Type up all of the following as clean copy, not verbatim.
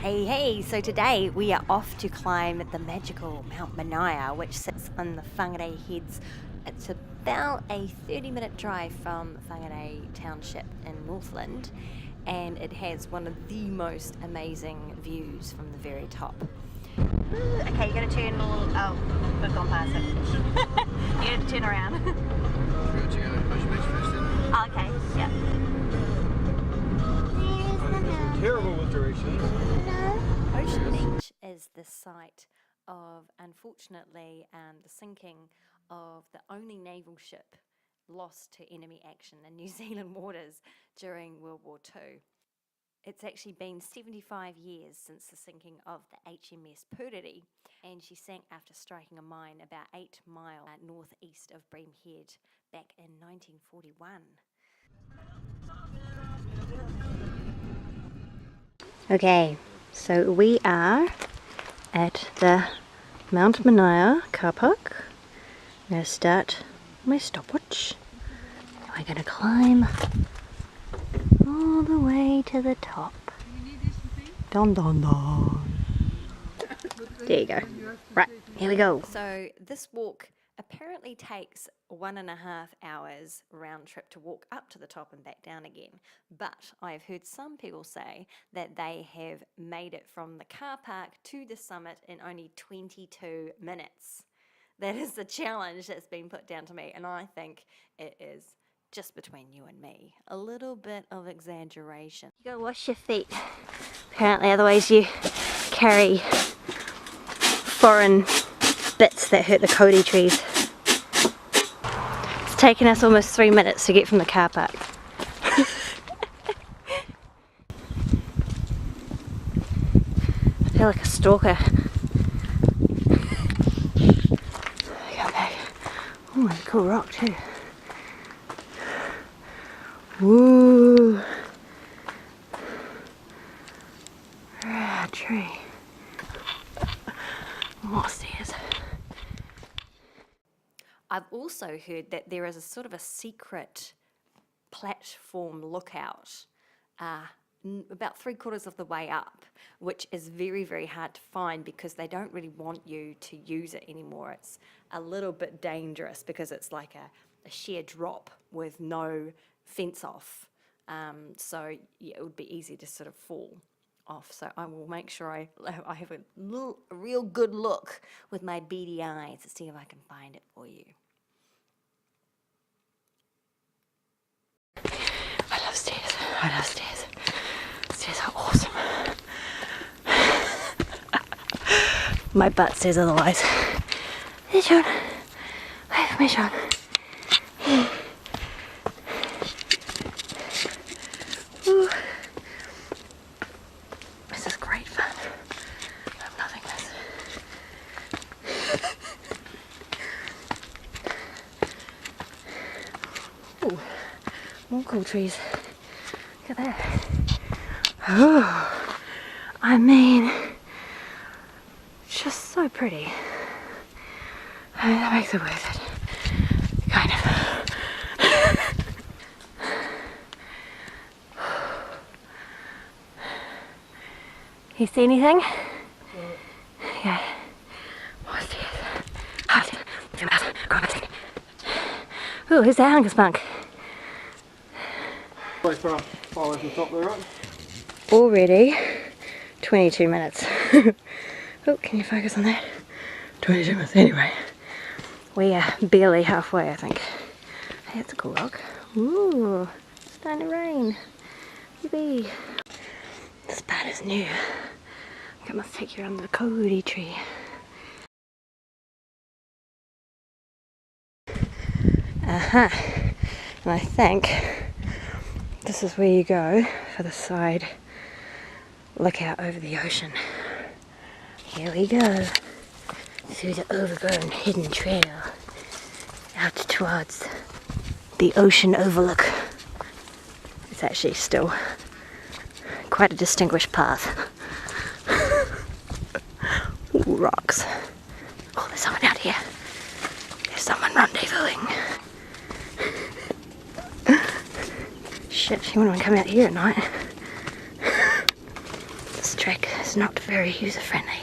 Hey, so today we are off to climb the magical Mount Manaia, which sits on the Whangarei Heads. It's about a 30-minute drive from Whangarei Township in Northland, and it has one of the most amazing views from the very top. Okay, you're going to turn all... Oh, we've gone past it. You have to turn around. Okay, yeah. Terrible with directions. Ocean Beach is the site of, unfortunately, the sinking of the only naval ship lost to enemy action in New Zealand waters during World War II. It's actually been 75 years since the sinking of the HMS Puriri, and she sank after striking a mine about 8 miles northeast of Bream Head back in 1941. Okay, so we are at the Mount Manaia car park. I'm going to start my stopwatch. We're going to climb all the way to the top. Dun dun dun. There you go. Right, here we go. So this walk apparently takes 1.5 hours round trip to walk up to the top and back down again. But I've heard some people say that they have made it from the car park to the summit in only 22 minutes. That is the challenge that's been put down to me, and I think it is, just between you and me, a little bit of exaggeration. You gotta wash your feet. Apparently, otherwise you carry foreign bits that hurt the Kodi trees. It's taken us almost 3 minutes to get from the car park. I feel like a stalker. Come back. Oh, that's a cool rock too. Woo! Ah, tree. More stairs. I've also heard that there is a sort of a secret platform lookout about 3/4 of the way up, which is very, very hard to find because they don't really want you to use it anymore. It's a little bit dangerous because it's like a sheer drop with no fence off. So yeah, it would be easy to sort of fall off. So I will make sure I have a real good look with my beady eyes to see if I can find it for you. I love stairs. I love stairs. Stairs are awesome. My butt says otherwise. Hey, Sean. Wait for me, Sean. Ooh. This is great fun. I'm loving this. Ooh, more cool trees. Look at that. Oh, I mean, just so pretty. I mean, that makes it worth it. Kind of. You see anything? Yeah. More stairs. Ooh, who's the Angus monk? Way far away from the top there, right? Already 22 minutes. Oh, can you focus on that? 22 minutes anyway. We are barely halfway, I think. Hey, that's a cool rock. Ooh, it's starting to rain. Yippee. This part is new. I think I must take you under the Kodi tree. And I think this is where you go for the side lookout over the ocean. Here we go through the overgrown hidden trail out towards the ocean overlook. It's actually still quite a distinguished path. Ooh, rocks. Oh, there's someone out here. There's someone rendezvousing. Shit, you wouldn't want to come out here at night. This track is is not very user-friendly.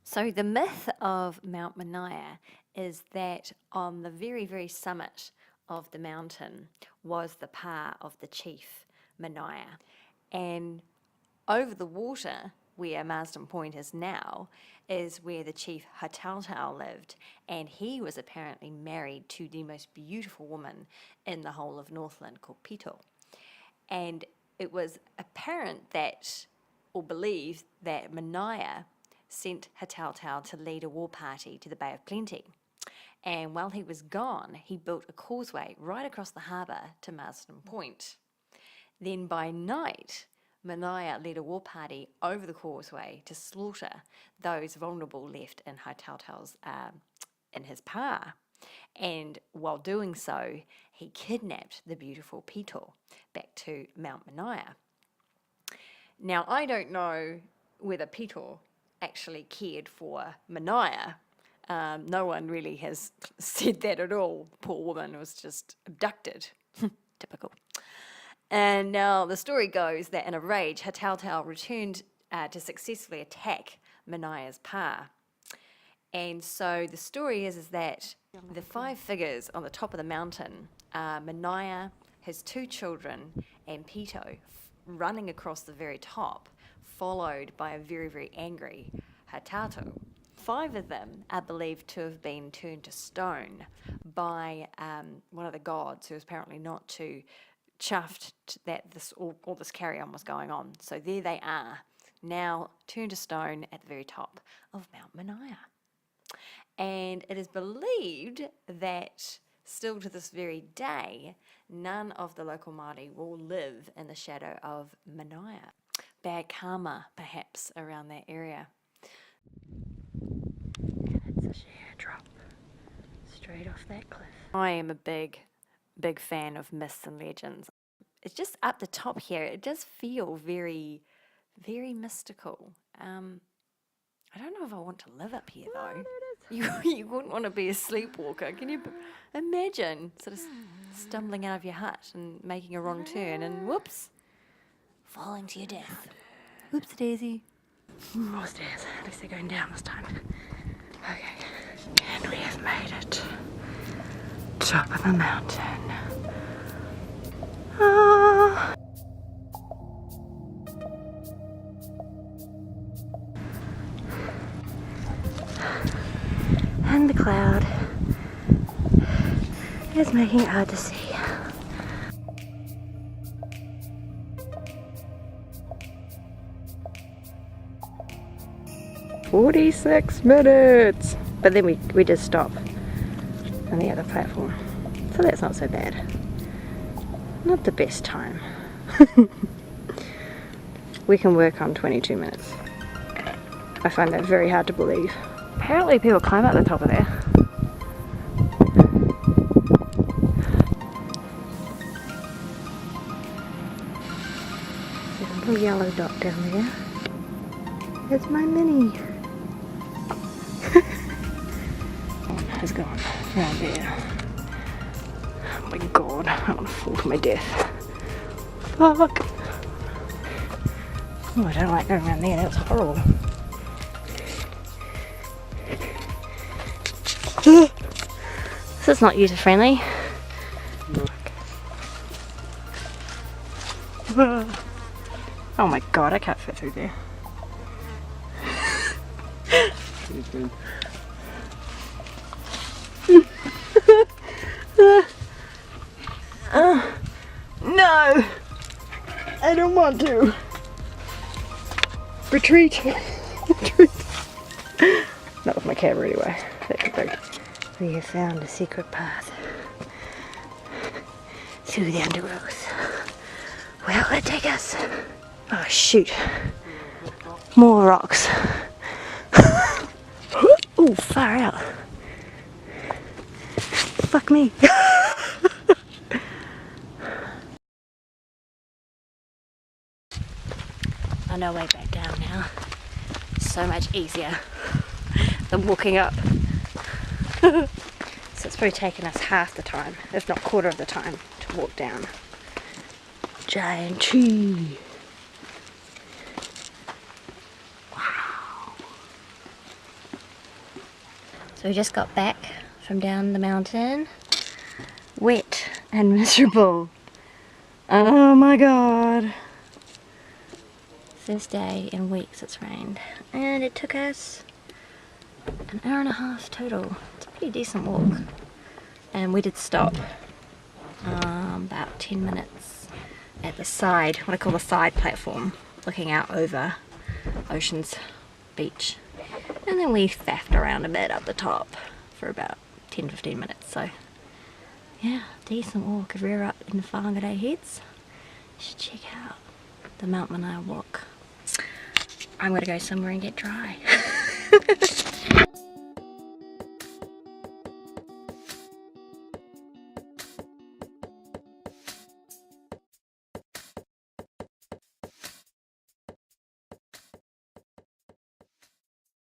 So the myth of Mount Manaia is that on the very, very summit of the mountain was the pa of the chief, Manaia. And over the water, where Marsden Point is now, is where the chief Hatautau lived, and he was apparently married to the most beautiful woman in the whole of Northland called Pito. And it was apparent that, or believed, that Manaia sent Hatautau to lead a war party to the Bay of Plenty. And while he was gone, he built a causeway right across the harbour to Marsden Point. Then by night, Manaia led a war party over the causeway to slaughter those vulnerable left in Hatautau's, in his pa. And while doing so, he kidnapped the beautiful Pito back to Mount Manaia. Now, I don't know whether Pito actually cared for Manaia. No one really has said that at all. Poor woman was just abducted. Typical. And now the story goes that in a rage, Hatautau returned to successfully attack Manaia's pa. And so the story is that the 5 figures on the top of the mountain are Manaia, his 2 children, and Pito running across the very top, followed by a very, very angry Hatautau. 5 of them are believed to have been turned to stone by one of the gods, who was apparently not too chuffed that all this carry-on was going on. So there they are, now turned to stone at the very top of Mount Manaia. And it is believed that still to this very day, none of the local Māori will live in the shadow of Manaia. Bad karma, perhaps, around that area. That's a sheer drop straight off that cliff. I am a big fan of myths and legends. It's just up the top here. It does feel very, very mystical. I don't know if I want to live up here though. You wouldn't want to be a sleepwalker. Can you imagine sort of stumbling out of your hut and making a wrong turn and whoops, falling to your death. Whoops daisy. More stairs. At least they're going down this time. Okay, and we have made it. Top of the mountain. Ah. And the cloud is making it hard to see. "46 minutes!" But then we did stop on the other platform. So that's not so bad. Not the best time. We can work on 22 minutes. I find that very hard to believe. Apparently people climb up the top of there. There's a little yellow dot down there. It's my mini. Has gone right there. Oh my god, I want to fall to my death. Fuck! Oh, I don't like going around there, that's horrible. This is not user friendly. Oh my god, I can't fit through there. No! I don't want to. Retreat. Retreat. Not with my camera anyway. We have found a secret path through the undergrowth. Where will it take us? Oh shoot. More rocks. Ooh, far out. Fuck me. On our way back down now. So much easier than walking up. So it's probably taken us half the time, if not quarter of the time, to walk down. Giant tree. So we just got back from down the mountain, wet and miserable. Oh my god. First day in weeks it's rained, and it took us an hour and a half total. It's a pretty decent walk, and we did stop about 10 minutes at the side, what I call the side platform, looking out over Ocean's Beach, and then we faffed around a bit up the top for about 10-15 minutes. So yeah, decent walk. If you're up in the Whangarei Heads, you should check out the Mount Manaia walk. I'm gonna go somewhere and get dry.